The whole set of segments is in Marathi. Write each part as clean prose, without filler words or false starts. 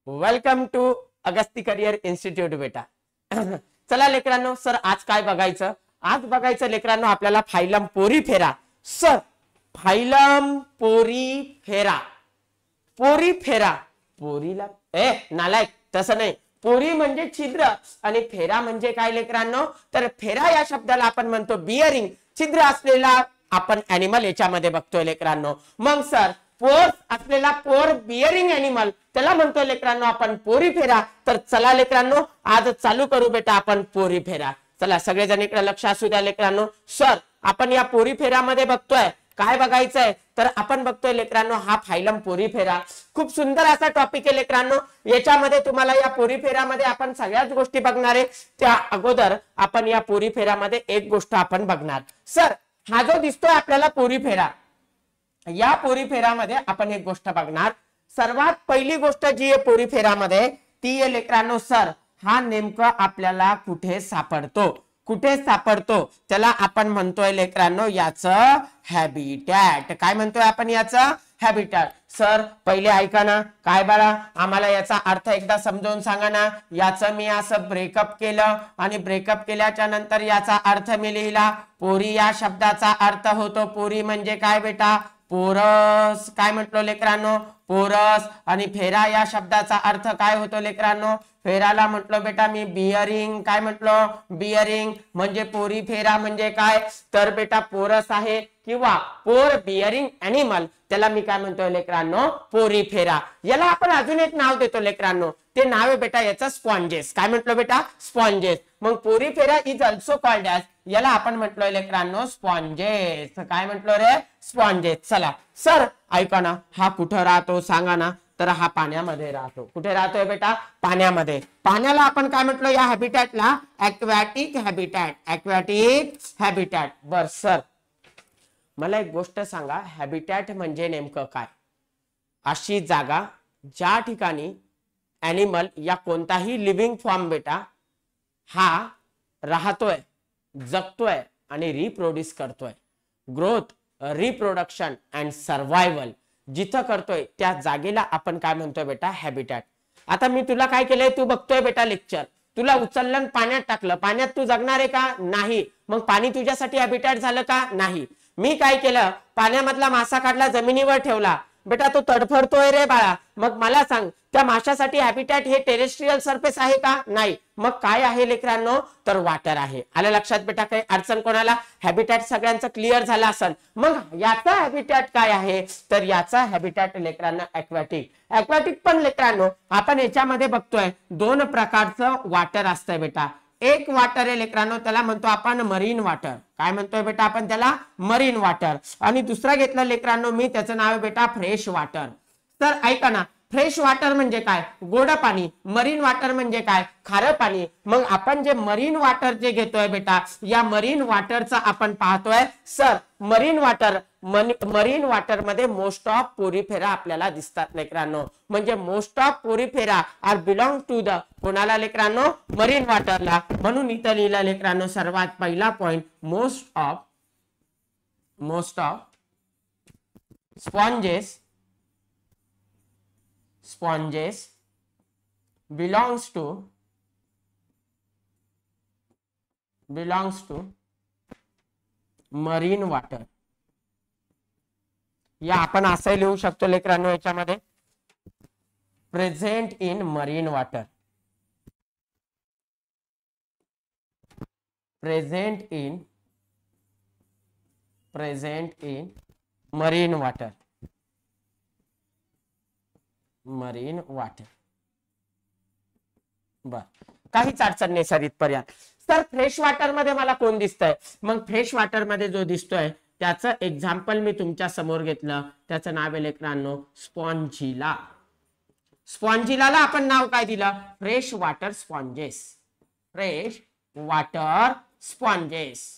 Welcome to Agasti career institute बेटा. चला लेकरांनो, सर आज काय बघायचं? आज बघायचं लेकरांनो आपल्याला phylum Porifera. Sir phylum Porifera, Porifera पोरीला नालायक तसं नाही. पोरी म्हणजे छिद्र आणि फेरा म्हणजे काय लेकरांनो? तर फेरा या शब्दाला आपण म्हणतो बियरिंग, छिद्र असलेला आपण ॲनिमल याच्यामध्ये बघतोय लेकरांनो. मग सर पोर्स असलेला पोर बियरिंग ॲनिमल त्याला म्हणतोय लेकरांनो आपण पोरीफेरा. तर चला लेकरांनो आज चालू करू बेटा आपण पोरीफेरा. चला सगळेजण इकडे लक्ष असू द्या लेकरांनो. सर आपण या पोरीफेरामध्ये बघतोय काय बघायचंय? तर आपण बघतोय लेकरांनो हा फायलम पोरीफेरा. खूप सुंदर असा टॉपिक आहे लेकरांनो. याच्यामध्ये तुम्हाला या पोरीफेरामध्ये आपण सगळ्याच गोष्टी बघणार आहे. त्या अगोदर आपण या पोरीफेरामध्ये एक गोष्ट आपण बघणार. सर हा जो दिसतोय आपल्याला पोरीफेरा, या पोरीफेरामध्ये आपण एक गोष्ट बघणार. सर्वात पहिली गोष्ट जी आहे पोरीफेरामध्ये ती आहे लेकरांनो, सर हा नेमकं आपल्याला कुठे सापडतो? कुठे सापडतो त्याला आपण म्हणतोय लेकरांनो याचं हॅबिटॅट. काय म्हणतोय आपण? याचं हॅबिटॅट. सर पहिले ऐका ना, काय बाळा आम्हाला याचा अर्थ एकदा समजावून सांगा ना. याचं मी असं ब्रेकअप केलं आणि ब्रेकअप केल्याच्या नंतर याचा अर्थ मी लिहिला. पोरी या शब्दाचा अर्थ होतो, पोरी म्हणजे काय बेटा? पोरस. काय म्हटलो लेकरांनो? पोरस. आणि फेरा या शब्दाचा अर्थ काय होतो लेकरांनो? फेराला म्हटलो बेटा मी बियरिंग. काय म्हटलो? बियरिंग. म्हणजे पोरी फेरा म्हणजे काय? तर बेटा पोरस आहे किंवा पोर बियरिंग ॲनिमल त्याला मी काय म्हणतोय लेकरांनो? पोरीफेरा. याला आपण अजून एक नाव देतो लेकरांनो. ते नाव आहे बेटा याचं स्पॉन्जेस. काय म्हटलो बेटा? स्पॉन्जेस. मग Porifera is also called as, याला आपण म्हटलोय लेकरांनो स्पॉन्जेस. काय म्हटलो रे? स्पॉन्जेस. चला सर ऐका ना, हा कुठं राहतो सांगा ना. तर हा पाण्यामध्ये राहतो. कुठे राहतोय बेटा? पाण्यामध्ये. पाण्याला आपण काय म्हटलो या हॅबिटॅटला? Aquatic habitat. Aquatic habitat. बर सर मला एक गोष्ट सांगा, हॅबिटॅट म्हणजे नेमकं काय? अशी जागा ज्या ठिकाणी ॲनिमल या कोणताही लिव्हिंग फॉर्म बेटा हा राहतोय, जगतोय आणि रिप्रोड्यूस करतोय. ग्रोथ, रिप्रोडक्शन अँड सर्व्हायव्हल जिथं करतोय त्या जागेला आपण काय म्हणतोय बेटा? हॅबिटॅट. आता मी तुला काय केलंय? तू बघतोय बेटा लेक्चर, तुला उचललं पाण्यात टाकलं. पाण्यात तू जगणार आहे का? नाही. मग पाणी तुझ्यासाठी हॅबिटॅट झालं का? नाही. मी काय केलं? पाण्यामधला मासा काढला, जमिनीवर ठेवला. बेटा तो तडफडतोय रे बाळा. मग मला सांग त्या माशासाठी हॅबिटॅट हे टेरेस्ट्रियल सरफेस आहे का? नाही. मग काय आहे लेकरांनो? तर वॉटर आहे. आलं लक्षात बेटा? काही अडचण कोणाला? हॅबिटॅट सगळ्यांचं क्लिअर झालं असेल. मग याचा हॅबिटॅट काय आहे? तर याचा हॅबिटॅट लेकरांनो ॲक्वॅटिक. ॲक्वॅटिक पण लेकरांनो आपण याच्यामध्ये बघतोय दोन प्रकारचं वॉटर असतंय बेटा. एक वॉटर आहे लेकरांनो त्याला म्हणतो आपण मरीन वॉटर. काय म्हणतोय बेटा आपण त्याला? Marine water. आणि दुसरा घेतला लेकरांनो मी, त्याचं नाव आहे बेटा फ्रेश वॉटर. तर ऐका ना, फ्रेश वॉटर म्हणजे काय? गोड पाणी. मरीन वॉटर म्हणजे काय? खारं पाणी. मग आपण जे मरीन वॉटर जे घेतोय बेटा, या मरीन वॉटरचा आपण पाहतोय सर मरीन वॉटर. मरीन वॉटर मध्ये मोस्ट ऑफ पोरीफेरा आपल्याला दिसतात लेकरांनो. म्हणजे most of Porifera are belong to the कोणाला लेकरांनो? मरीन वॉटरला. म्हणून इथं लिहिलं लेकरांनो सर्वात पहिला point, most of sponges belongs to marine water. या आपण असं लिहू शकतो लेकरांनो याच्यामध्ये present in marine water. Present in marine water. Marine water. बर काहीच अडचण नाही सर इथपर्यंत. सर फ्रेश वॉटर मध्ये मला कोण दिसतंय? मग फ्रेश वॉटर मध्ये जो दिसतोय त्याचं एक्झाम्पल मी तुमच्या समोर घेतलं. त्याचं नाव आहे लेकरांनो स्पॉन्जिला. स्पॉन्जिलाला आपण नाव काय दिलं? Fresh water sponges. Fresh water sponges.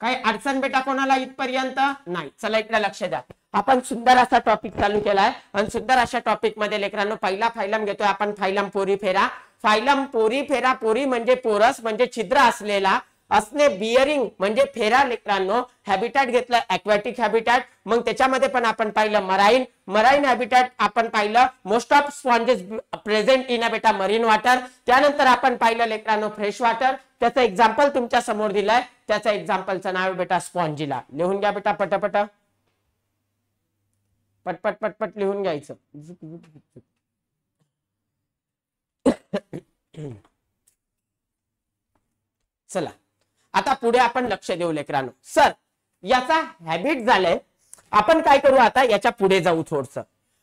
काही अडचण बेटा कोणाला इथपर्यंत? नाही. चला इकडे लक्ष द्या. आपण सुंदर असा टॉपिक चालू केलाय आणि सुंदर अशा टॉपिक मध्ये लेकरांनो पहिला फायलम घेतोय आपण फायलम पोरीफेरा. Phylum Porifera. पोरी म्हणजे पोरस म्हणजे छिद्र असलेला असणे बिअरिंग म्हणजे फेरा लेकरांनो. हॅबिटॅट घेतलं ॲक्वॅटिक हॅबिटॅट, मग त्याच्यामध्ये पण आपण पाहिलं मराईन हॅबिटॅट आपण पाहिलं. Most of sponges present in a बेटा मरीन वॉटर. त्यानंतर आपण पाहिलं लेकरांनो फ्रेश वॉटर. त्याचं एक्झाम्पल तुमच्या समोर दिलंय, त्याचं एक्झाम्पलचं नाव बेटा स्पॉन्जिला. लिहून घ्या बेटा पटपट, पटपट पटपट लिहून घ्यायचं. चला आता पुढे आपण लक्ष देऊ लेकरांनो. सर याचा हॅबिट झालंय, आपण काय करू आता याच्या पुढे जाऊ थोडस.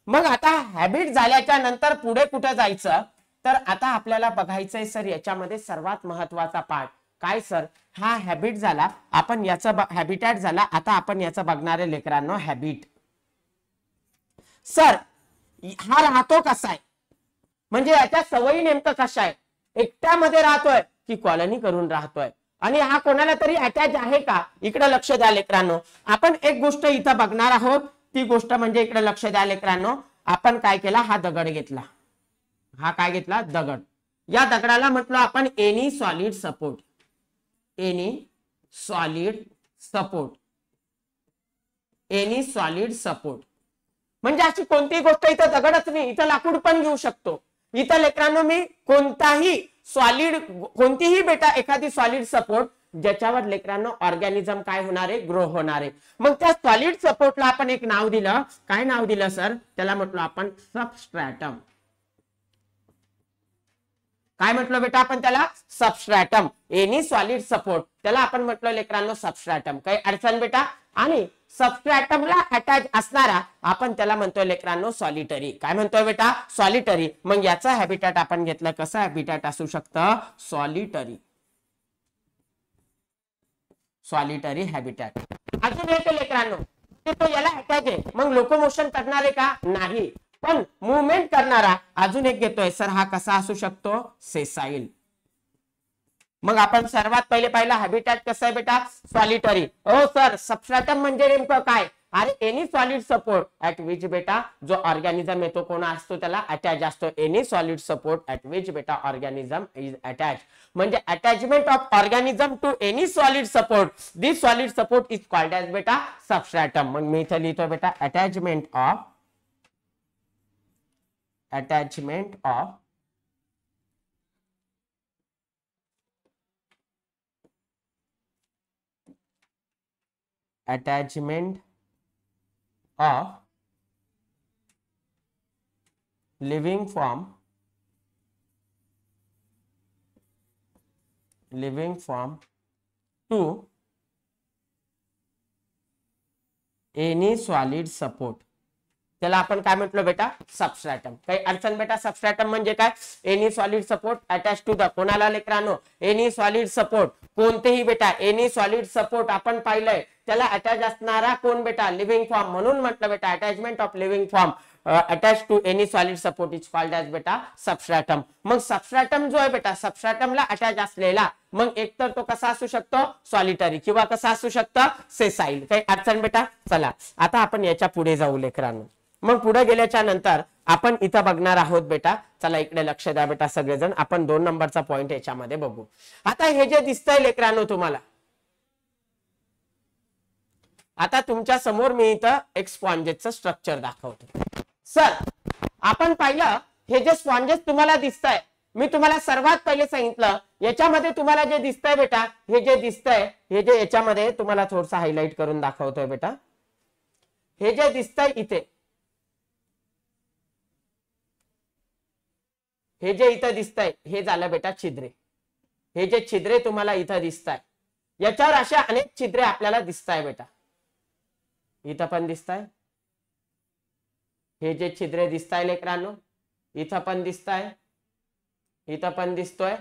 मग आता हॅबिट झाल्याच्या नंतर पुढे कुठे जायचं, तर आता आपल्याला बघायचंय सर याच्यामध्ये सर्वात महत्वाचा पार्ट काय सर. हा हॅबिट झाला, आपण याचा हॅबिटॅट झाला, आता आपण याचं बघणारे लेकरांनो हॅबिट. सर हा राहतो कसा आहे, म्हणजे याच्या सवयी नेमकं कशा आहे, एकट्यामध्ये राहतोय की कॉलनी करून राहतोय, आणि हा कोणाला तरी अटॅच आहे का. इकडे लक्ष द्या लेकरांनो. आपण एक गोष्ट इथं बघणार आहोत, ती गोष्ट म्हणजे इकडे लक्ष द्या लेकरांनो. आपण काय केला, हा दगड घेतला. हा काय घेतला, दगड. या दगडाला म्हटलं आपण any solid support. Any solid support. Any solid support म्हणजे अशी कोणतीही गोष्ट, इथं दगडच नाही, इथं लाकूड पण घेऊ शकतो. इथं लेकरांनो मी कोणताही सॉलिड, कोणतीही बेटा एखादी सॉलिड सपोर्ट ज्याच्यावर लेकरांनो ऑर्गॅनिझम काय होणार आहे, ग्रो होणार आहे. मग त्या सॉलिड सपोर्टला आपण एक नाव दिलं. काय नाव दिलं सर, त्याला म्हटलं आपण सबस्ट्रॅटम. काय म्हटलं बेटा आपण त्याला, सबस्ट्रॅटम. एनी सॉलिड सपोर्ट त्याला आपण म्हटलं लेकरांनो सबस्ट्रॅटम. काही अडचण बेटा. आणि सबस्ट्रॅटमला अटॅच असणारा आपण त्याला म्हणतोय लेकरांनो सॉलिटरी. काय म्हणतोय बेटा, सॉलिटरी. मग याचा हॅबिटॅट आपण घेतलं, कसं हॅबिटॅट असू शकतं, सॉलिटरी. Solitary habitat. अजून एक लेकरांनो, तो याला अटॅच आहे, मग लोकोमोशन करणार आहे का, नाही, पण मुवमेंट करणारा अजून एक घेतोय सर. हा कसा असू शकतो, सेसाइल. मग आपण सर्वात पहिले पाहिलं हॅबिटॅट कसं आहे बेटा, सॉलिटरी. हो सर सबस्ट्रॅटम म्हणजे नेमकं काय, अरे any solid support at which बेटा जो ऑर्गॅनिझम येतो कोणा असतो त्याला अटॅच असतो. Any solid support at which बेटा ऑर्गॅनिझम इज अटॅच, म्हणजे attachment of organism to any solid support. This solid support is called as बेटा सबस्ट्रॅटम. मग मी इथे लिहितो बेटा attachment of attachment of living form to any solid support. त्याला आपण काय म्हटलं बेटा, सबस्ट्रॅटम. काही अडचण बेटा, सबस्ट्रॅटम म्हणजे काय, any solid support attach to the, कोणाला लेकरांनो, एनी सॉलिड सपोर्ट. कोणतेही बेटा एनी सॉलिड सपोर्ट आपण पाहिलंय त्याला अटॅच असणारा कोण बेटा, लिव्हिंग फॉर्म. म्हणून म्हटलं बेटा attachment of living form attach to any solid support is called as बेटा सबस्ट्रॅटम. मग सबस्ट्रॅटम जो आहे बेटा, सबस्ट्रॅटमला अटॅच असलेला, मग एकतर तो कसा असू शकतो, सॉलिटरी, किंवा कसा असू शकतो, सेसाइल. काही अडचण बेटा. चला आता आपण याच्या पुढे जाऊ लेकरांनो. मग पुढे गेल्याच्या नंतर आपण इथं बघणार आहोत बेटा, चला इकडे लक्ष द्या बेटा सगळेजण. आपण 2 नंबरचा पॉइंट याच्यामध्ये बघू. आता हे जे दिसतंय लेकरांनो तुम्हाला, आता तुमच्या समोर मी इथं एक स्पॉन्जेसचं स्ट्रक्चर दाखवतो. सर आपण पाहिलं हे जे स्पॉन्जेस तुम्हाला दिसतंय, मी तुम्हाला सर्वात पहिले सांगितलं याच्यामध्ये तुम्हाला जे दिसतंय बेटा, हे जे दिसतंय, हे जे याच्यामध्ये तुम्हाला थोडस हायलाइट करून दाखवतोय बेटा. हे जे दिसतंय इथे, हे जे इथं दिसतंय हे झालं बेटा छिद्रे. हे जे छिद्रे तुम्हाला इथं दिसताय, याच्यावर अशा अनेक छिद्रे आपल्याला दिसताय बेटा. इथं पण दिसताय, हे जे छिद्रे दिसताय लेकरांनो, इथं पण दिसताय, इथं पण दिसतोय.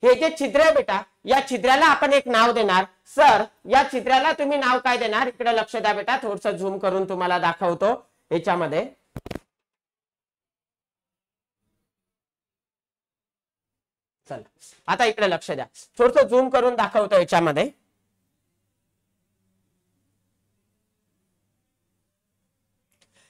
हे जे छिद्र आहे बेटा, या छिद्राला आपण एक नाव देणार. सर या छिद्राला तुम्ही नाव काय देणार, इकडे लक्ष द्या बेटा, थोडस झूम करून तुम्हाला दाखवतो याच्यामध्ये. चला आता इकडे लक्ष द्या, थोडस झूम करून दाखवतो याच्यामध्ये.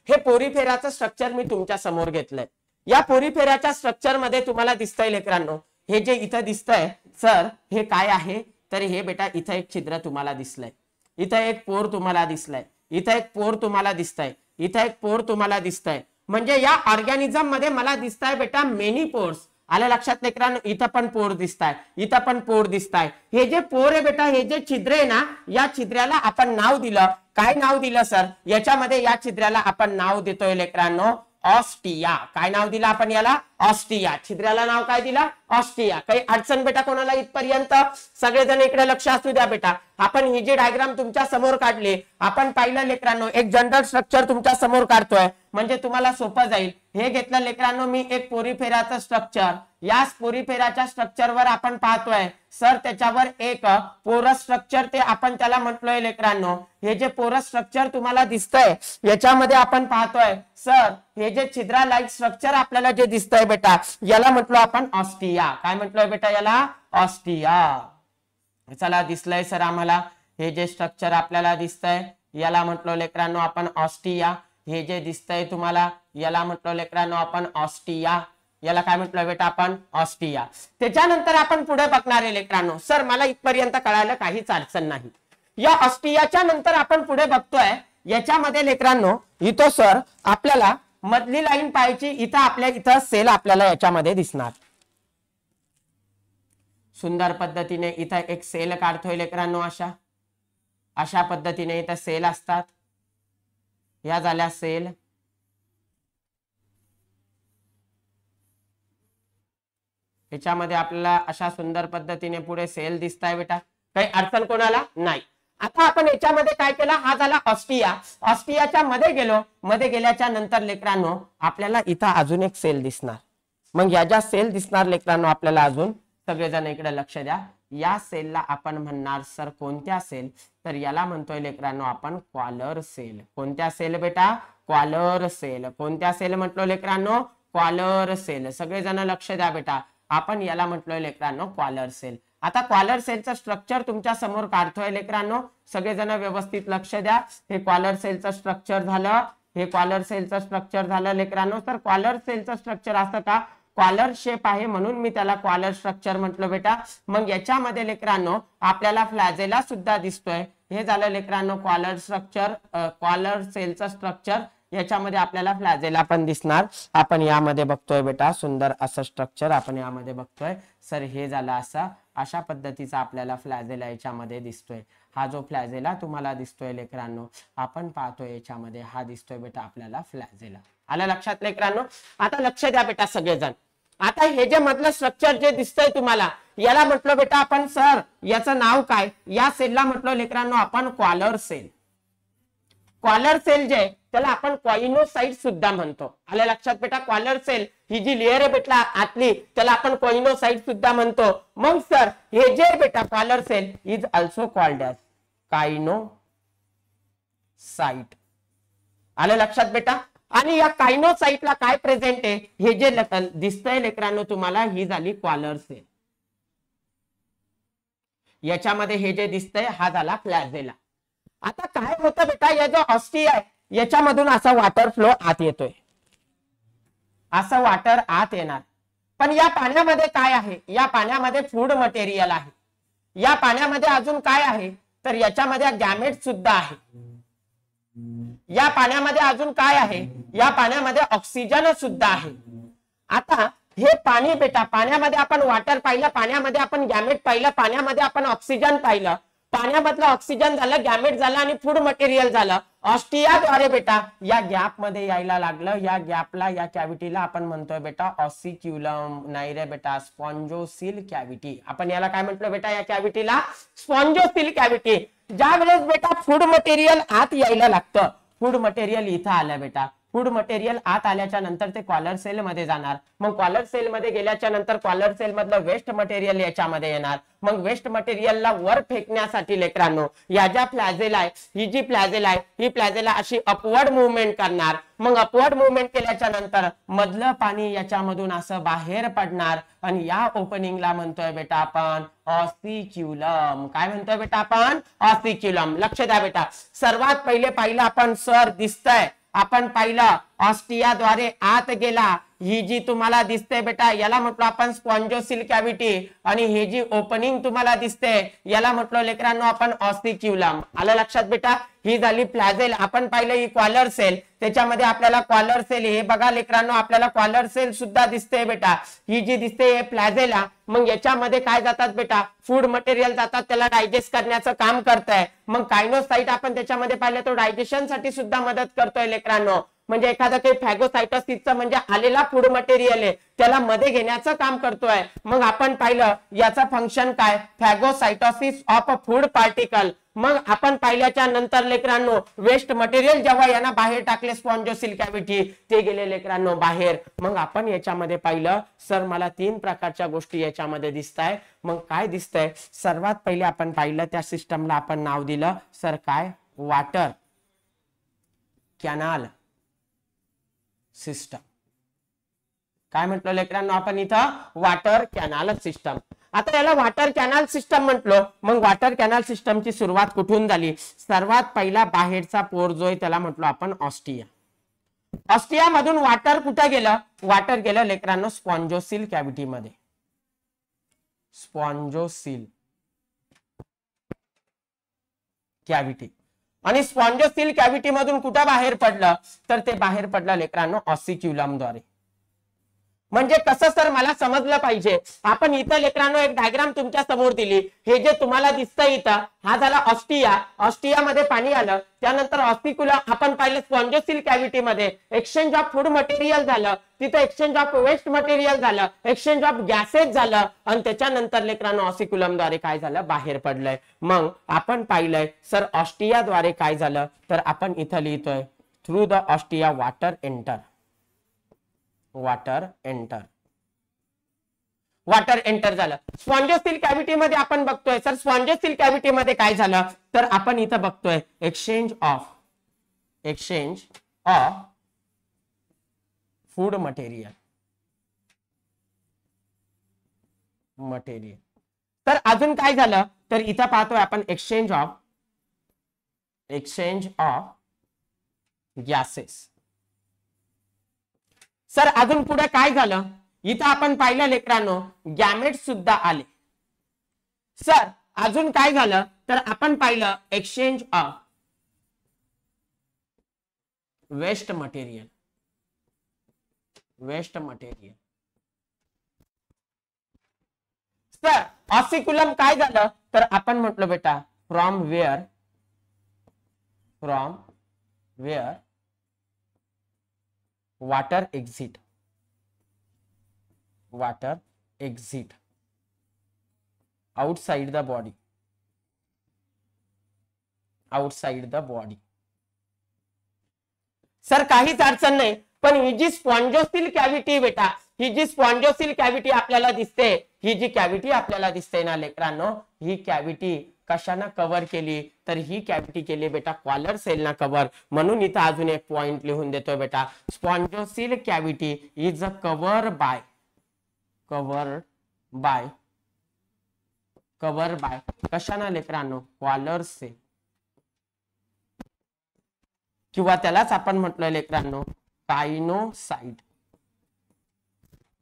हे पोरीफेराचं स्ट्रक्चर मी तुमच्या समोर घेतलंय. या पोरीफेराच्या स्ट्रक्चर मध्ये तुम्हाला दिसतंय लेकरांनो, हे जे इथं दिसतंय सर, हे काय आहे, तर हे बेटा इथं एक छिद्र तुम्हाला दिसलंय, इथं एक पोर तुम्हाला दिसलाय, इथं एक पोर तुम्हाला दिसतंय, इथं एक पोर तुम्हाला दिसतंय. म्हणजे या ऑर्गॅनिझम मध्ये मला दिसताय बेटा मेनी पोर्स. आलं लक्षात लेकरांनो? इथं पण पोर दिसताय, इथं पण पोर दिसताय. हे जे पोर आहे बेटा, हे जे छिद्र आहे ना, या छिद्राला आपण नाव दिलं. काय नाव दिलं सर? याच्यामध्ये या छिद्राला आपण नाव देतोय लेकरांनो ऑस्टिया. काय नाव दिलं आपण याला? ऑस्टिया. छिद्राला नाव काय दिलं? ऑस्टिया. काही अडचण बेटा कोणाला इथपर्यंत? सगळेजण इकडे लक्ष असू द्या बेटा. आपण ही जी डायग्राम तुमच्या समोर काढली, आपण पाहिलं लेकरांनो एक जनरल स्ट्रक्चर तुमच्या समोर काढतोय, म्हणजे तुम्हाला सोपं जाईल. हे घेतलं लेकरांनो मी एक पोरीफेराचं स्ट्रक्चर. या पोरीफेराच्या स्ट्रक्चरवर आपण पाहतोय सर त्याच्यावर एक पोरस स्ट्रक्चर, ते आपण त्याला म्हटलोय लेकरांनो. हे जे पोरस स्ट्रक्चर तुम्हाला दिसतंय याच्यामध्ये आपण पाहतोय सर हे जे छिद्रा लाईक स्ट्रक्चर आपल्याला जे दिसतंय बेटा, याला म्हटलो आपण ऑस्टिया. काय म्हटलोय बेटा याला? ऑस्टिया. चला दिसलंय सर आम्हाला हे जे स्ट्रक्चर आपल्याला दिसतंय याला म्हटलो लेकरांनो आपण ऑस्टिया. हे जे दिसतंय तुम्हाला याला म्हटलो लेकरांनो आपण ऑस्टिया. याला काय म्हटलं बेटा आपण? ऑस्टिया. त्याच्यानंतर आपण पुढे बघणार आहे लेकरांनो. सर मला इथपर्यंत कळायला काहीच अडचण नाही. या ऑस्टियाच्या नंतर आपण पुढे बघतोय याच्यामध्ये लेकरांनो इथं सर आपल्याला मधली लाईन पाहायची. इथं आपल्या इथं सेल आपल्याला याच्यामध्ये दिसणार. सुंदर पद्धतीने इथं एक सेल काढतोय लेकरांनो. अशा पद्धतीने इथं सेल असतात. या झाल्या सेल. याच्यामध्ये आपल्याला अशा सुंदर पद्धतीने पुढे सेल दिसताय बेटा. काही अडचण कोणाला नाही. आता आपण याच्यामध्ये काय केलं? हा झाला ऑस्टिया. ऑस्टियाच्या मध्ये गेलो. मध्ये गेल्याच्या नंतर लेकरांनो आपल्याला इथं अजून एक सेल दिसणार. मग या ज्या सेल दिसणार लेकरांनो आपल्याला अजून, सगळेजण इकडे लक्ष द्या. या सेलला आपण म्हणणार सर कोणत्या सेल? तर याला म्हणतोय लेकरांनो आपण क्वालर सेल. कोणत्या सेल बेटा? Collar sale. कोणत्या सेल म्हटलो लेकरांनो? क्वालर सेल. सगळेजण लक्ष द्या बेटा. आपण याला म्हटलोय लेकरांनो क्वालर सेल. आता क्वालर सेलचं स्ट्रक्चर तुमच्या समोर काढतोय लेकरांनो. सगळेजण व्यवस्थित लक्ष द्या. हे क्वालर सेलचं स्ट्रक्चर झालं. हे क्वालर सेलचं स्ट्रक्चर झालं लेकरांनो. तर क्वालर सेलचं स्ट्रक्चर असं का? क्वालर शेप आहे म्हणून मी त्याला क्वालर स्ट्रक्चर म्हटलं बेटा. मग याच्यामध्ये लेकरांनो आपल्याला फ्लॅजेला सुद्धा दिसतोय. हे झालं लेकरांनो क्वालर स्ट्रक्चर, क्वालर सेलचं स्ट्रक्चर. याच्यामध्ये आपल्याला फ्लॅजेला पण दिसणार. आपण यामध्ये बघतोय बेटा सुंदर असं स्ट्रक्चर आपण यामध्ये बघतोय. सर हे झालं असं, अशा पद्धतीचा आपल्याला फ्लॅजेला याच्यामध्ये दिसतोय. हा जो फ्लॅजेला तुम्हाला दिसतोय लेकरांनो आपण पाहतोय याच्यामध्ये हा दिसतोय बेटा आपल्याला फ्लॅजेला. आलं लक्षात लेकरांनो? आता लक्ष द्या बेटा सगळेजण. आता हे जे मधलं स्ट्रक्चर जे दिसतंय तुम्हाला याला म्हटलं बेटा आपण सर याचं नाव काय? या सेलला म्हटलं लेकरांनो आपण क्वालर सेल. क्वालर सेल जे त्याला आपण कॉइनोसाइट सुद्धा म्हणतो. आलं लक्षात बेटा? क्वालर सेल ही जी लेअर आहे बेटा आतली त्याला आपण कॉइनोसाइट सुद्धा म्हणतो. मग सर हे जे बेटा collar cell is also called as choanocyte. आलं लक्षात बेटा? आणि या कायनोसाइटला काय प्रेझेंट आहे? हे जे दिसतंय लेकरांनो तुम्हाला ही झाली क्वालर सेल. याच्यामध्ये हे जे दिसतंय हा झाला फ्लॅजेला. आता काय होतं बेटा या जो ऑस्टिया आहे याच्यामधून असा वॉटर फ्लो आत येतोय. असं वॉटर आत येणार. पण या पाण्यामध्ये काय आहे? या पाण्यामध्ये फूड मटेरियल आहे. या पाण्यामध्ये अजून काय आहे? तर याच्यामध्ये गॅमेट सुद्धा आहे. या पाण्यामध्ये अजून काय आहे? या पाण्यामध्ये ऑक्सिजन सुद्धा आहे. आता हे पाणी बेटा पाण्यामध्ये आपण वॉटर पाहिलं, पाण्यामध्ये आपण गॅमेट पाहिलं, पाण्यामध्ये आपण ऑक्सिजन पाहिलं. पाण्यामधलं ऑक्सिजन झालं, गॅमेट झालं आणि फूड मटेरियल झालं. ऑस्टियाद्वारे बेटा या गॅप मध्ये यायला लागलं. या गॅपला या कॅव्हिटीला आपण म्हणतोय बेटा ऑसिक्युलम. नाही रे बेटा स्पॉन्जोसिल कॅव्हिटी. आपण याला काय म्हटलं बेटा? या कॅव्हिटीला स्पॉन्जोसिल कॅव्हिटी. ज्या वेळेस बेटा फूड मटेरियल आत यायला लागतं, फूड मटेरियल इथं आलं बेटा. फूड मटेरियल आत आल्याच्या नंतर ते क्वालर सेल मध्ये जाणार. मग क्वालर सेल मध्ये गेल्याच्या नंतर क्वालर सेल मधलं वेस्ट मटेरियल याच्यामध्ये येणार. मग वेस्ट मटेरियलला वर फेकण्यासाठी लेकरांनो या ज्या फ्लॅजेला आहे ही जी फ्लॅजेला आहे ही फ्लॅजेला अशी अपवर्ड मुवमेंट करणार. मग अपवर्ड मुवमेंट केल्याच्या नंतर मधलं पाणी याच्यामधून असं बाहेर पडणार आणि या ओपनिंगला म्हणतोय बेटा आपण ऑसिक्युलम. काय म्हणतोय बेटा आपण? ऑसिक्युलम. लक्ष द्या बेटा. सर्वात पहिले पाहिलं आपण सर दिसतंय आपण पाहिलं ऑस्टियाद्वारे आत गेला. ही जी तुम्हाला दिसते बेटा याला म्हटलो आपण स्पॉन्जोसिल कॅव्हिटी, आणि ही जी ओपनिंग तुम्हाला दिसते याला म्हटलो लेकरांनो आपण ऑस्टिक्युलम. आलं लक्षात बेटा. ही झाली फ्लॅजेल. आपण पाहिलं ही कॉलर सेल, त्याच्यामध्ये आपल्याला कॉलर सेल, हे बघा लेकरांनो आपल्याला कॉलर सेल सुद्धा दिसते बेटा. ही जी दिसते हे फ्लॅजेला. मग याच्यामध्ये काय जातात बेटा, फूड मटेरियल जातात, त्याला डायजेस्ट करण्याचं काम करतंय. मग कायनोसाइट आपण त्याच्यामध्ये पाहिलं तो डायजेशन साठी सुद्धा मदत करतोय लेकरांनो. म्हणजे एखादा काही फॅगोसाइटोसिसचं म्हणजे आलेला फूड मटेरियल आहे त्याला मध्ये घेण्याचं काम करतोय. मग आपण पाहिलं याचं फंक्शन काय, फॅगोसाइटोसिस ऑफ फूड पार्टिकल. मग आपण पाहिल्याच्या नंतर लेकरांनो वेस्ट मटेरियल जेव्हा यांना बाहेर टाकले स्पॉन्जोसिल कॅव्हिटी, ते गेले लेकरांनो बाहेर. मग आपण याच्यामध्ये पाहिलं सर मला 3 प्रकारच्या गोष्टी याच्यामध्ये दिसताय. मग काय दिसतंय, सर्वात पहिले आपण पाहिलं त्या सिस्टमला आपण नाव दिलं सर काय, वॉटर कॅनाल सिस्टम. काय म्हटलं लेकरांनो आपण इथं, वॉटर कॅनाल सिस्टम. आता याला वॉटर कॅनाल सिस्टम म्हटलो. मग वॉटर कॅनाल सिस्टमची सुरुवात कुठून झाली, सर्वात पहिला बाहेरचा पोर जो आहे त्याला म्हटलो आपण ऑस्टिया. ऑस्टिया मधून वॉटर कुठे गेलं, वॉटर गेलं लेकरांनो स्पॉन्जोसिल कॅव्हिटी मध्ये. स्पॉन्जोसिल कॅव्हिटी. आणि स्पॉन्जोसिल कॅव्हिटी मधून कुठं बाहेर पडलं, तर ते बाहेर पडलं लेकरांनो ऑसिक्युलम द्वारे. म्हणजे कसं सर मला समजलं पाहिजे. आपण इथं लेकरांनो एक डायग्राम तुमच्या समोर दिली. हे जे तुम्हाला दिसतंय इथं हा झाला ऑस्टिया. ऑस्टिया मध्ये पाणी आलं, त्यानंतर ऑस्टिक्युलम आपण पाहिलं स्पॉन्जोसिल कॅव्हिटी मध्ये एक्सचेंज ऑफ फूड मटेरियल झालं, तिथे एक्सचेंज ऑफ वेस्ट मटेरियल झालं, एक्सचेंज ऑफ गॅसेस झालं, आणि त्याच्यानंतर लेकरांनो ऑसिक्युलम द्वारे काय झालं, बाहेर पडलंय. मग आपण पाहिलंय सर ऑस्टिया द्वारे काय झालं, तर आपण इथं लिहितोय through the ostia water enter. Water enter, water enter झालं. स्पॉन्जोसिल कॅव्हिटी मध्ये आपण बघतोय सर स्पॉन्जोसिल कॅव्हिटी मध्ये काय झालं, तर आपण इथं बघतोय एक्सचेंज ऑफ फूड मटेरियल. तर अजून काय झालं, तर इथं पाहतोय आपण एक्सचेंज ऑफ गॅसेस. सर अजून पुढे काय झालं, इथं आपण पाहिलं लेकरांनो गॅमेट सुद्धा आले. सर अजून काय झालं, तर आपण पाहिलं exchange of waste material. Sir osculum काय झालं, तर आपण म्हटलं बेटा from where water exit outside the body. सर काहीच अडचण नाही. पण ही जी स्पॉन्जोसिल कॅव्हिटी बेटा, ही जी स्पॉन्जोसिल कॅव्हिटी आपल्याला दिसते, ही जी कॅव्हिटी आपल्याला दिसते ना लेकरांनो, ही कॅव्हिटी कशाने कव्हर केली, तर ही कॅव्हिटी केली बेटा कॉलर सेलना कव्हर. म्हणून इथं अजून एक पॉइंट लिहून देतोय बेटा, spongocoel cavity is cover by कशाने लेकरांनो, कॉलर सेल. किंवा त्यालाच आपण म्हटलं लेकरांनो कायनोसाइट.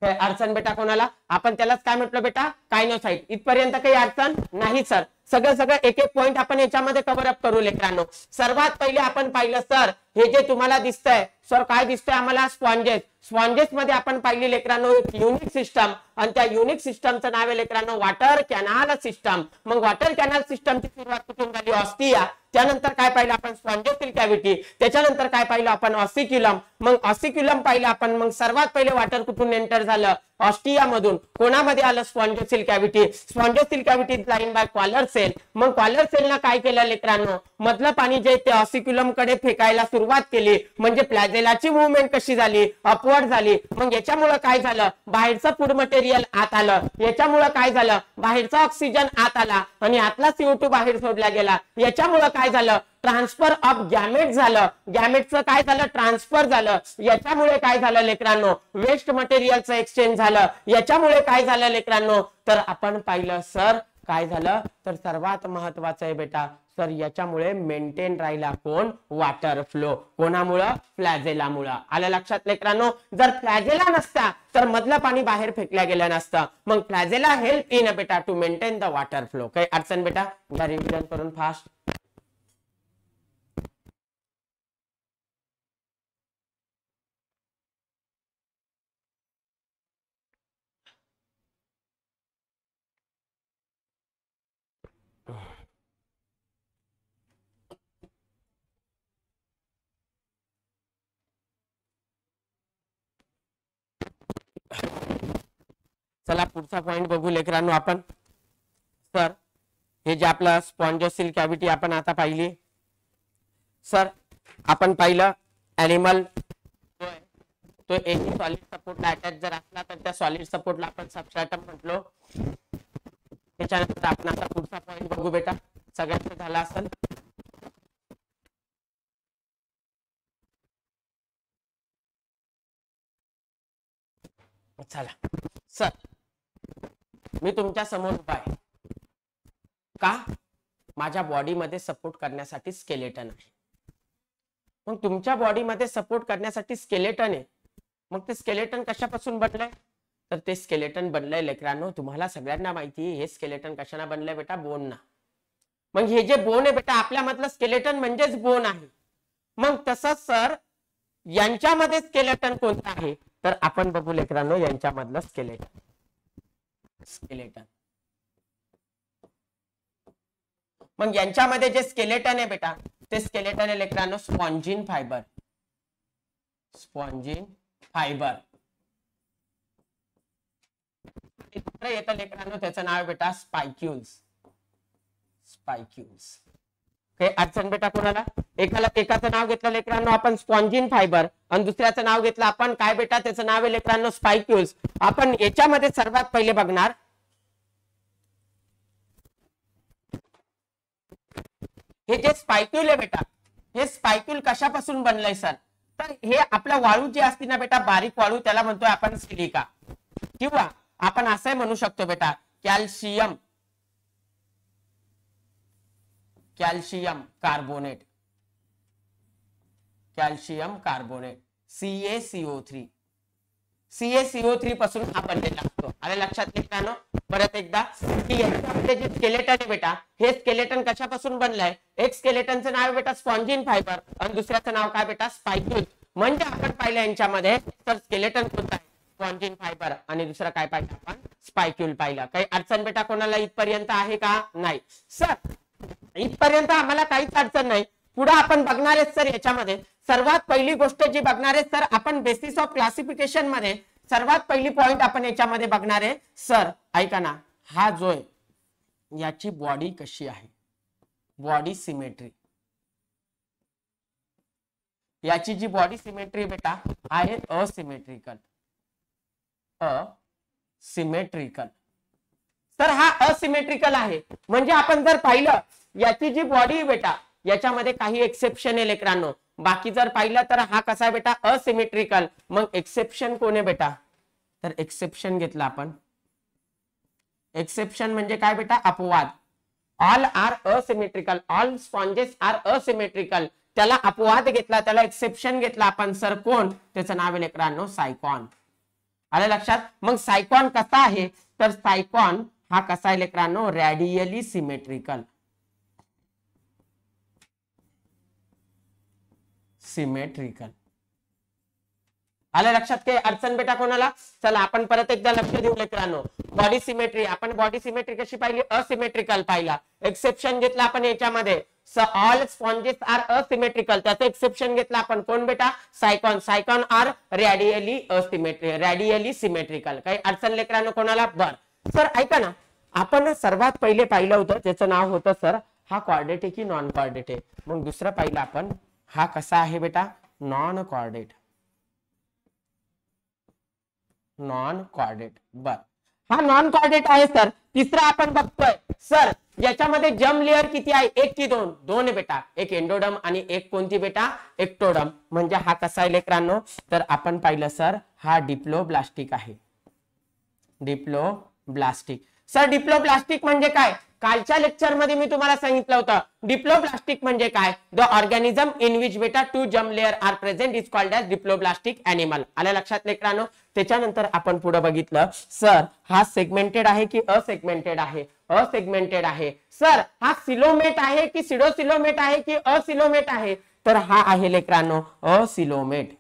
अडचण बेटा कोणाला, आपण त्यालाच काय म्हटलं बेटा, कायनोसाइट. इथपर्यंत काही अडचण नाही सर. सगळं एक एक पॉइंट आपण याच्यामध्ये कव्हर अप करू लेकरांनो. सर्वात पहिले आपण पाहिलं सर हे जे तुम्हाला दिसतंय, सर काय दिसतंय आम्हाला, स्पॉन्जेस मध्ये आपण पाहिली लेकरांनो एक युनिक सिस्टम, आणि त्या युनिक सिस्टमचं नाव आहे लेकरांनो वॉटर कॅनाल सिस्टम. मग वॉटर कॅनाल सिस्टमची सुरुवात कुठून झाली, ऑस्टिया. त्यानंतर काय पाहिलं आपण, स्पॉन्जोसिल कॅव्हिटी. त्याच्यानंतर काय पाहिलं आपण, ऑसिक्युलम. मग ऑसिक्युलम पाहिलं आपण. मग सर्वात पहिले वॉटर कुठून एंटर झालं, ऑस्टिया मधून. कोणामध्ये आलं, spongocoel cavity. Spongocoel cavity line by collar cell. मग कॉलर सेलनं काय केलं लेकरांनो, मधलं पाणी जे ते ऑसिक्युलम कडे फेकायला सुरुवात केली. म्हणजे फ्लॅजेलाची मूवमेंट कशी झाली, अपवर्ड झाली. मग याच्यामुळे काय झालं, बाहेरचं फूड मटेरियल आत आलं. याच्यामुळे काय झालं, बाहेरचा ऑक्सिजन आत आला आणि आतला CO2 बाहेर सोडला गेला. याच्यामुळे काय झालं, ट्रान्सफर ऑफ गॅमेट झालं. गॅमेटचं काय झालं, ट्रान्सफर झालं. याच्यामुळे काय झालं लेकरांनो, वेस्ट मटेरियलचं एक्सचेंज झालं. याच्यामुळे काय झालं लेकरांनो, तर आपण पाहिलं सर काय झालं, तर सर्वात महत्वाचं आहे बेटा तर याच्यामुळे मेंटेन राहिला कोण? Water flow. कोणामुळं? फ्लॅजेलामुळं. आलं लक्षात लेकरांनो? जर फ्लॅजेला नसता तर मधलं पाणी बाहेर फेकल्या गेलं नसतं. मग फ्लॅजेला हेल्प इन बेटा to maintain the water flow. काही अडचण बेटा? रिव्हिजन करून फास्ट. चला पुढचा पॉइंट बघू लेकरांनो आपण. सर हे जे आपलं स्पॉन्जोसिल कॅव्हिटी आपण आता पाहिली. सर आपण पाहिलं ऍनिमल तो एनी सॉलिड सपोर्टला अटॅच जर असला तर त्या सॉलिड सपोर्टला आपण सबस्ट्रॅटम म्हटलो. त्याच्यानंतर आपण आता पुढचा पॉइंट बघू बेटा. सगळ्यांचं झालं असेल. चला सर मी तुमच्या समोर उभा आहे का? माझ्या बॉडीमध्ये सपोर्ट करण्यासाठी स्केलेटन आहे. मग तुमच्या बॉडीमध्ये सपोर्ट करण्यासाठी स्केलेटन आहे. मग ते स्केलेटन कशापासून बनलंय? तर ते स्केलेटन बनलंय लेकरांनो, तुम्हाला सगळ्यांना माहिती आहे हे स्केलेटन कशाने बनलंय बेटा? बोनना. मग हे जे बोन आहे बेटा आपल्यामधलं स्केलेटन म्हणजेच बोन आहे. मग तसंच सर यांच्यामध्ये स्केलेटन कोणतं आहे? तर आपण बघू लेकरांनो यांच्यामधलं स्केलेटन. मग यांच्यामध्ये जे स्केलेटन आहे बेटा ते स्केलेटन आहे लेकरांनो स्पॉन्जिन फायबर. स्पॉन्जिन फायबर येतं लेकरांनो, त्याचं नाव बेटा स्पायक्यूल्स. स्पायक्यूल्स. काही अडचण बेटा कोणाला? एकाचं नाव घेतलं लेकरांनो आपण स्पॉन्जिन फायबर आणि दुसऱ्याचं नाव घेतलं आपण काय बेटा? त्याचं नाव आहे लेकरांनो स्पायक्यूल्स. आपण याच्यामध्ये सर्वात पहिले बघणार हे जे स्पायक्यूल आहे बेटा, हे स्पायक्यूल कशापासून बनलंय सर? तर हे आपल्या वाळू जी असते ना बेटा, बारीक वाळू, त्याला म्हणतोय आपण सिलिका, किंवा आपण असंही म्हणू शकतो बेटा calcium carbonate. Calcium carbonate CaCO3. CaCO3 पासून हा बनलेला असतो. आले लक्षात लेकरांनो? परत एकदा की याच्यामध्ये जे स्केलेटन आहे बेटा हे स्केलेटन कशापासून बनलंय? एक स्केलेटनचं नाव बेटा स्पॉन्जिन फायबर आणि दुसऱ्याचं नाव काय बेटा? स्पायक्यूल. म्हणजे आपण पाहिलं यांच्यामध्ये तर स्केलेटन कोणतं आहे? स्पॉन्जिन फायबर आणि दुसरं काय पाहिलं आपण? स्पायक्यूल पाहिलं. काही अडचण बेटा कोणाला इथपर्यंत आहे का? नाही सर इथपर्यंत आम्हाला काहीच अडचण नाही. पुढे आपण बघणार आहे सर याच्यामध्ये सर्वात पहिली गोष्ट जी बघणार आहे सर आपण बेसिस ऑफ क्लासिफिकेशन मध्ये सर्वात पहिली पॉइंट आपण याच्यामध्ये बघणार आहे सर. ऐका ना, हा जो आहे याची बॉडी कशी आहे? Body symmetry. याची जी बॉडी सिमेट्री बेटा आहे असिमेट्रिकल. असिमेट्रिकल. तर हा असिमेट्रिकल आहे. म्हणजे आपण जर पाहिलं याची जी बॉडी बेटा याच्यामध्ये काही एक्सेप्शन आहे लेकरांनो. बाकी जर पाहिलं तर हा कसा आहे बेटा? असिमेट्रिकल. मग एक्सेप्शन कोण आहे बेटा? तर एक्सेप्शन घेतला आपण. एक्सेप्शन म्हणजे काय बेटा? अपवाद. All are asymmetrical. All sponges are asymmetrical. त्याला अपवाद घेतला, त्याला एक्सेप्शन घेतला आपण सर. कोण? त्याचं नाव आहे लेकरांनो सायकॉन. आलं लक्षात? मग सायकॉन कसा आहे? तर सायकॉन हा कसा आहे लेकरांनो? Radially symmetrical. सिमेट्रिकल. आलं लक्षात? काही अडचण बेटा कोणाला? चला आपण परत एकदा लक्ष देऊ लेकरांनो. बॉडी सिमेट्री, आपण बॉडी सिमेट्री कशी पाहिली? असिमेट्रिकल पाहिला. एक्सेप्शन घेतला आपण याच्यामध्ये ऑल स्पॉन्जेस आर असिमेट्रिकल. त्याचं एक्सेप्शन घेतला आपण कोण बेटा? सायकॉन. सायकॉन आर रॅडियली सिमेट्रिकल. काही अडचण लेकरांनो कोणाला? बर सर ऐका ना, आपण सर्वात पहिले पाहिलं होतं त्याचं नाव होतं सर हा कॉर्डेट आहे की नॉन कॉर्डेट आहे. मग दुसरं पाहिलं आपण हा कसा आहे बेटा? Non chordate. Non chordate. बर हा नॉन कॉर्डेट आहे सर. तिसरा आपण बघतोय सर याच्यामध्ये जर्म लेअर किती आहे? एक की दोन? दोन आहे बेटा. एक एंडोडम आणि एक कोणती बेटा? एक्टोडम. म्हणजे हा कसा आहे लेकरांनो? तर आपण पाहिलं सर हा डिप्लोब्लास्टिक आहे. डिप्लोब्लास्टिक. सर डिप्लोब्लास्टिक म्हणजे काय? कालच्या लेक्चर मध्ये मी तुम्हाला सांगितलं होतं डिप्लोब्लास्टिक म्हणजे काय, द ऑर्गॅनिझम इन विच बेटा two germ layer are present is called as diploblastic animal. आल्या लक्षात लेकरांनो. त्याच्यानंतर आपण पुढे बघितलं सर हा सेगमेंटेड आहे की असेगमेंटेड आहे, असेगमेंटेड आहे. सर हा सिलोमेट आहे की सिडोसिलोमेट आहे की असिलोमेट आहे, तर हा आहे लेकरांनो असिलोमेट.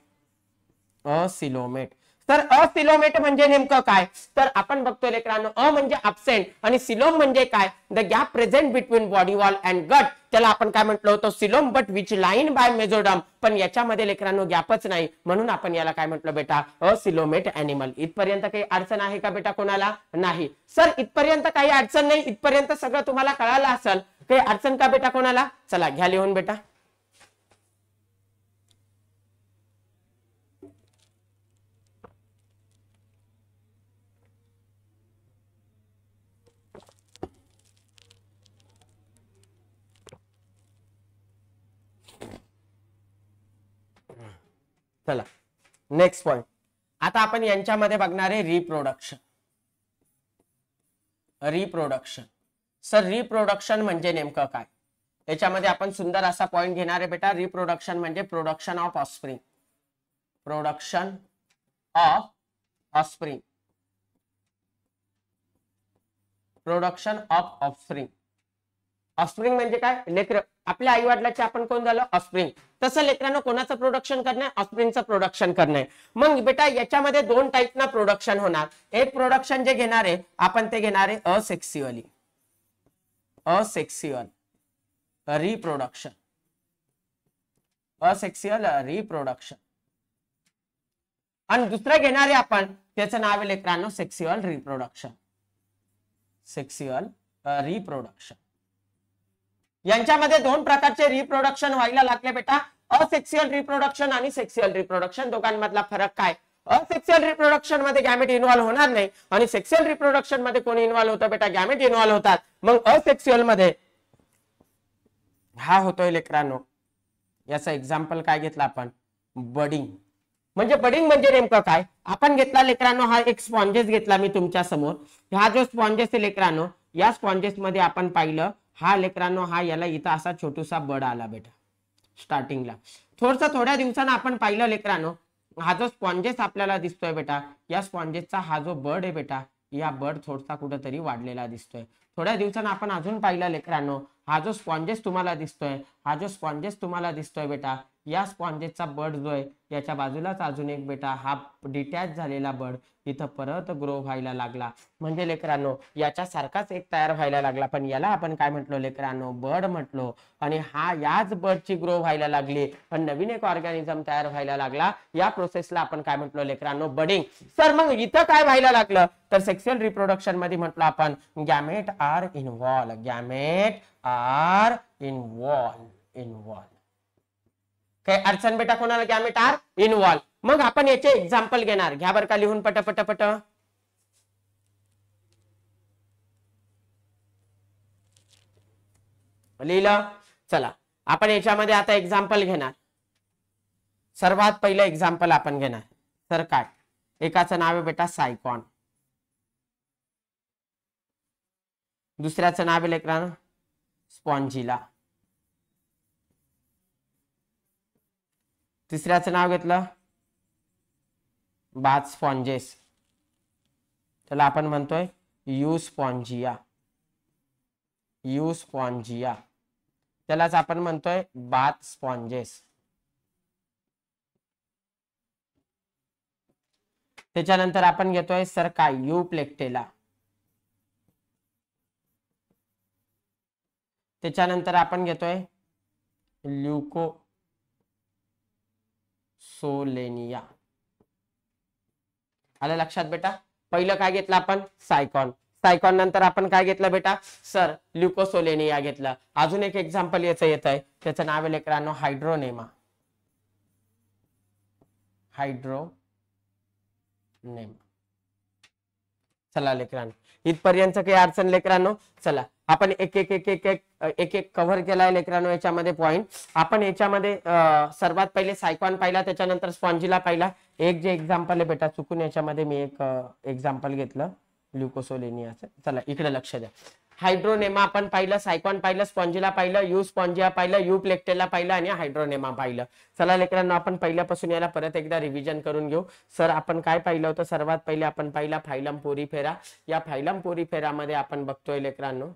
असिलोमेट. तर असिलोमेट म्हणजे नेमकं काय, तर आपण बघतोय लेकरांनो अ म्हणजे अब्सेंट आणि सिलोम म्हणजे काय, the gap present between body wall and gut. त्याला आपण काय म्हटलं होतं coelom, but which line by mesoderm. पण याच्यामध्ये लेकरांनो गॅपच नाही म्हणून आपण याला काय म्हटलं बेटा असिलोमेट एनिमल. इथपर्यंत काही अडचण आहे का बेटा कोणाला? नाही. सर इथपर्यंत काही अडचण नाही, इथपर्यंत सगळं तुम्हाला कळालं असेल. काही अडचण का बेटा कोणाला? चला घ्या लिहून बेटा. चला नेक्स्ट पॉइंट. आता आपण यांच्यामध्ये बघणार आहे रिप्रोडक्शन. रिप्रोडक्शन. सर रिप्रोडक्शन म्हणजे नेमकं काय, याच्यामध्ये आपण सुंदर असा पॉइंट घेणार आहे बेटा. रिप्रोडक्शन म्हणजे production of offspring. Production of offspring. Production of offspring. Offspring म्हणजे काय, लेकर आपल्या आई वडिलाचे आपण कोण झालं ऑफस्प्रिंग. तसं लेकरांना कोणाचं प्रोडक्शन करणं आहे, ऑफस्प्रिंगचं प्रोडक्शन करणं आहे. मग बेटा याच्यामध्ये दोन टाईपना प्रोडक्शन होणार. एक प्रोडक्शन जे घेणार आहे आपण ते घेणार आहे असेक्स्युअली, असेक्स्युअल रिप्रोडक्शन. Asexual reproduction. आणि दुसरं घेणार आहे आपण त्याचं नाव आहे लेकरांनो सेक्स्युअल रिप्रोडक्शन. Sexual reproduction. यांच्यामध्ये दोन प्रकारचे रिप्रोडक्शन व्हायला लागले बेटा, असेक्स्युअल रिप्रोडक्शन आणि सेक्स्युअल रिप्रोडक्शन. दोघांमधला फरक काय, असेक्स्युअल रिप्रोडक्शन मध्ये गॅमेट इन्व्हॉल्व होणार नाही आणि सेक्स्युअल रिप्रोडक्शन मध्ये कोणी इन्व्हॉल्व होतं बेटा, गॅमेट इन्व्हॉल्व होतात. मग असेक्स्युअल मध्ये हा होतोय लेकरांनो, याचा एक्झाम्पल काय घेतला आपण, बडिंग. म्हणजे बडिंग म्हणजे नेमकं काय, आपण घेतला लेकरांनो हा एक स्पॉन्जेस घेतला मी तुमच्या समोर. हा जो स्पॉन्जेस आहे लेकरांनो, या स्पॉन्जेस मध्ये आपण पाहिलं हा लेकरांनो हा याला इथं असा छोटूसा बड आला बेटा स्टार्टिंगला. थोड्या दिवसांना आपण पाहिलं लेकरांनो हा जो स्पॉन्जेस आपल्याला दिसतोय बेटा, या स्पॉन्जेसचा हा जो बड आहे बेटा, या बड थोडासा कुठेतरी वाढलेला दिसतोय. थोड्या दिवसांना आपण अजून पाहिलं लेकरांनो हा जो स्पॉन्जेस तुम्हाला दिसतोय, हा जो स्पॉन्जेस तुम्हाला दिसतोय बेटा, या स्पॉन्जेसचा बड जो आहे याच्या बाजूलाच अजून एक बेटा हा डिटॅच झालेला बड इथं परत ग्रो व्हायला लागला. म्हणजे लेकरांनो याच्या सारखाच एक तयार व्हायला लागला, पण याला आपण काय म्हटलो लेकरांनो, बड म्हटलो. आणि हा याच बडची ग्रो व्हायला लागली पण नवीन एक ऑर्गॅनिझम तयार व्हायला लागला. या प्रोसेसला आपण काय म्हटलो लेकरांनो, बडिंग. सर मग इथं काय व्हायला लागलं, तर सेक्स्युअल रिप्रोडक्शन मध्ये म्हटलं आपण gamete are involve. Gamete are involve. काय अडचण बेटा कोणाला, गॅमेट आर इन्व्हॉल्व. मग आपण याचे एक्झाम्पल घेणार, घ्या बरं का लिहून पट. लिहिलं. चला आपण याच्यामध्ये आता एक्झाम्पल घेणार. सर्वात पहिलं एक्झाम्पल आपण घेणार सर काय, एकाचं नाव आहे बेटा सायकॉन, दुसऱ्याचं नाव आहे लेकरांनो स्पॉन्जिला, तिसऱ्याचं नाव घेतलं बाथ स्पॉन्जेस, त्याला आपण म्हणतोय युस्पॉन्जिया. युस्पॉन्जिया त्यालाच आपण म्हणतोय बाथ स्पॉन्जेस. त्याच्यानंतर आपण घेतोय सर काय, युप्लेक्टेला. त्याच्यानंतर आपण घेतोय ल्युकोसोलेनिया. आलं लक्षात बेटा. पहिलं काय घेतलं आपण, सायकॉन. सायकॉन नंतर आपण काय घेतलं बेटा, सर ल्युकोसोलेनिया घेतलं. अजून एक एक्झाम्पल याचं येत आहे, त्याचं नाव आहे लेकरांनो हायड्रोनेमा. हायड्रोनेमा. चला लेकरांनो इथपर्यंत काही अडचण लेकरांनो. चला आपण एक एक एक एक एक एक एक कव्हर केलाय लेकरांनो याच्यामध्ये पॉइंट. आपण याच्यामध्ये सर्वात पहिले सायकॉन पाहिला, त्याच्यानंतर स्पॉन्जिला पाहिला. एक जे एक्झाम्पल आहे बेटा चुकून याच्यामध्ये मी एक एक्झाम्पल घेतलं ल्युकोसोलेनियाचं. चला इकडे लक्ष द्या. हायड्रोनेमा आपण पाहिलं, सायकॉन पाहिलं, स्पॉन्जिला पाहिलं, यू स्पॉन्जिया पाहिलं, यू प्लेक्टेला पाहिलं आणि हायड्रोनेमा पाहिलं. चला लेकरांनो आपण पहिल्यापासून याला परत एकदा रिव्हिजन करून घेऊ. सर आपण काय पाहिलं होतं? सर्वात पहिले आपण पाहिला फायलम पोरीफेरा. या फायलम पोरीफेरामध्ये आपण बघतोय लेकरांनो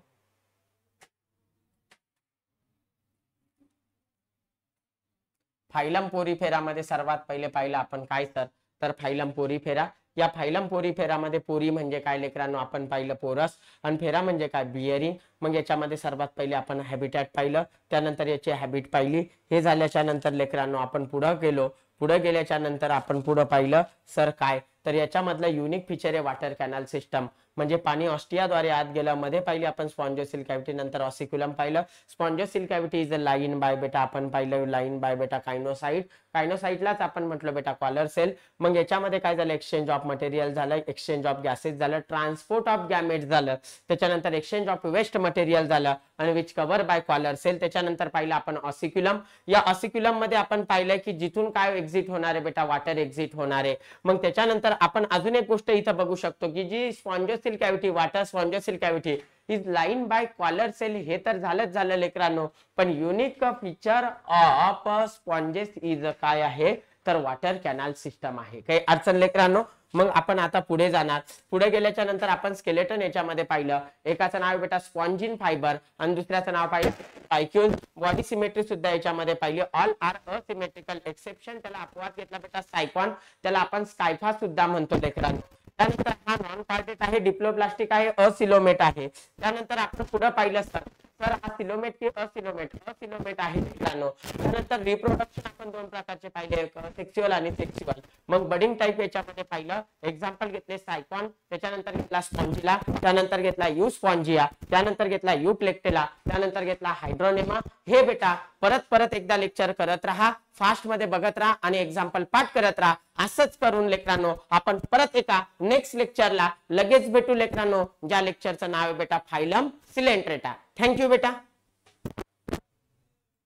फायलम पोरीफेरामध्ये सर्वात पहिले पाहिलं आपण काय सर? तर फायलम पोरीफेरा. या फायलम पोरीफेरामध्ये पोरी म्हणजे काय लेकरांनो आपण पाहिलं पोरस, आणि फेरा म्हणजे काय बियरिंग. मग याच्यामध्ये सर्वात पहिले आपण हॅबिटॅट पाहिलं, त्यानंतर याची हॅबिट पाहिली. हे झाल्याच्या नंतर लेकरांनो आपण पुढे गेलो. पुढे गेल्याच्या नंतर आपण पुढे पाहिलं सर काय? तर याच्यामधलं युनिक फीचर आहे वॉटर कॅनल सिस्टम, म्हणजे पाणी ऑस्ट्रियाद्वारे आत गेलं. मध्ये पाहिली आपण स्पॉन्जोसिल कॅव्हिटी, नंतर ऑसिक्युलम पाहिलं. स्पॉन्जोसिल cavity is a line by बेटा आपण पाहिलं लाईन बाय बेटा कायनोसाइट. कायनोसाइटलाच आपण म्हटलं बेटा कॉलर सेल. मग याच्यामध्ये काय झालं? एक्सचेंज ऑफ मटेरियल झालं, एक्सचेंज ऑफ गॅसेस झालं, ट्रान्सपोर्ट ऑफ गॅमेट्स झालं, त्याच्यानंतर एक्सचेंज ऑफ वेस्ट मटेरियल झालं आणि which cover by collar cell. त्याच्यानंतर पाहिलं आपण ऑसिक्युलम. या ऑसिक्युलम मध्ये आपण पाहिलं की जिथून काय एक्झिट होणार आहे बेटा? वॉटर एक्झिट होणार आहे. मग त्याच्यानंतर आपण अजून एक गोष्ट इथं बघू शकतो की जी spongocoel cavity, water spongocoel cavity is line by collar cell. हे तर झालं लेकरांनो, पण unique feature of sponges is काय आहे? तर वॉटर कॅनल सिस्टम आहे. काही अडचण लेकरांनो? मग आपण आता पुढे जाणार. पुढे गेल्याच्या नंतर आपण स्केलेटन याच्यामध्ये पाहिलं. एकाचं नाव बेटा स्पॉन्जिन फायबर आणि दुसऱ्याचं नाव पाहिलं स्पायक्यूल. बॉडी सिमेट्री सुद्धा याच्यामध्ये पाहिली. ऑल आर असिमेट्रिकल एक्सेप्शन, त्याला अपवाद घेतला बेटा सायकॉन, त्याला आपण स्कायफा सुद्धा म्हणतो लेकरांनो. त्यानंतर हा नॉन कॉर्डेट आहे, डिप्लोप्लास्टिक आहे, असिलोमेट आहे. त्यानंतर आपण पुढे पाहिलं सर हा सिलोमेट की असिलोमेट? असिलोमेट आहे मित्रांनो. त्यानंतर रिप्रोडक्शन आपण दोन प्रकारचे पाहिले, सेक्सुअल आणि सेक्सुअल. मग बडिंग टाइप याच्यामध्ये पाहिलं. एक्झाम्पल घेतले सायकॉन, त्याच्यानंतर घेतला स्पॉन्जिला, त्यानंतर घेतला यू स्पॉन्जिया, त्यानंतर घेतला यू प्लेक्टेला, त्यानंतर घेतला हायड्रोनेमा. हे बेटा परत एकदा लेक्चर करत राहा, फास्ट मध्ये बघत राहा आणि एक्झाम्पल पाठ करत राहा. असंच करून लेकरांनो आपण परत एका नेक्स्ट लेक्चरला लगेच भेटू लेकरांनो, ज्या लेक्चरचं नाव आहे बेटा फायलम सिलेंट्रेटा. थँक्यू बेटा.